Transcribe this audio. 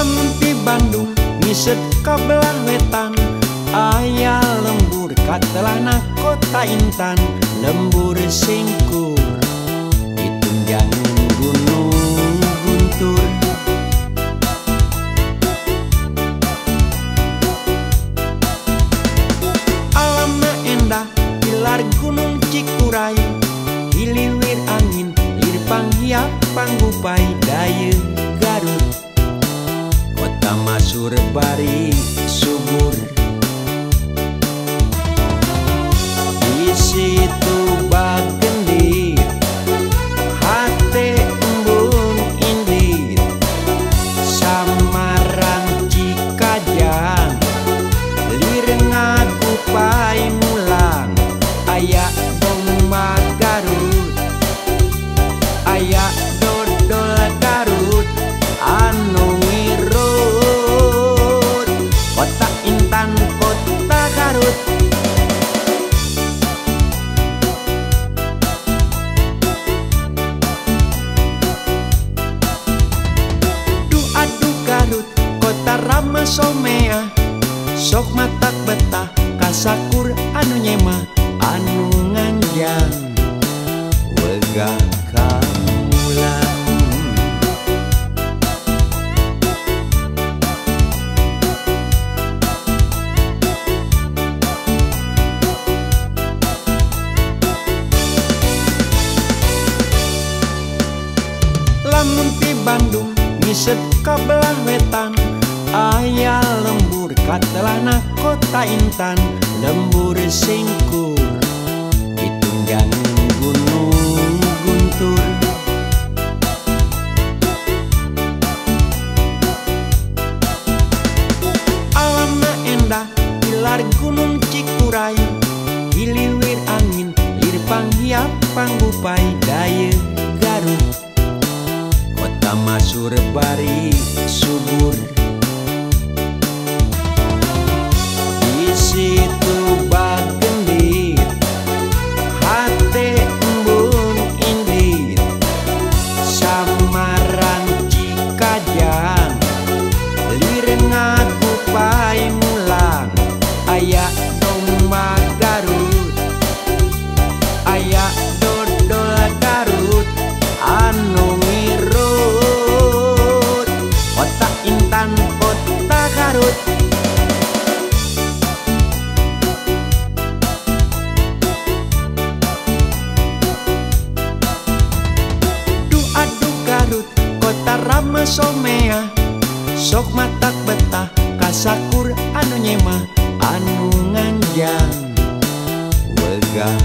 Lamun ti Bandung ngiset ka belah wetan, aya lembur katelana kota Intan. Lembur singkur ditunjangan gunung guntur. Alamna endah pilar gunung Cikuray, hiliwir angin lir panghiap panggupai. Daya Garut kota masur bari subur, di situ bagendit hate embung indit. Samarang Cikajang lir ngagupai mulang. Aya domba Garut, aya dodol Garut anu ngirut. Kota Intan, kota Garut. Aduh Garut, kota Rama Somea. Sok matak betah kasakur anu nyema, anu nganjang wegah kamulang. Lamun ti Bandung ngiset ka belah wetan, aya lembur katelana kota Intan. Lembur singkur ditunjangan gunung guntur. Alamna endah pilar gunung Cikuray, hiliwir angin lir panghiap panggupai. Daya Garut kota masur bari subur, di situ bagendit hate embung indit. Samarang Cikajang lir ngagupai mulang. Aya domba Garut, aya dodol Garut anu ngirut. Kota Intan, kota Garut. Aduh Garut, kota Rama Somea. Sok matak betah kasakur anu nyema, anu nganjang wegah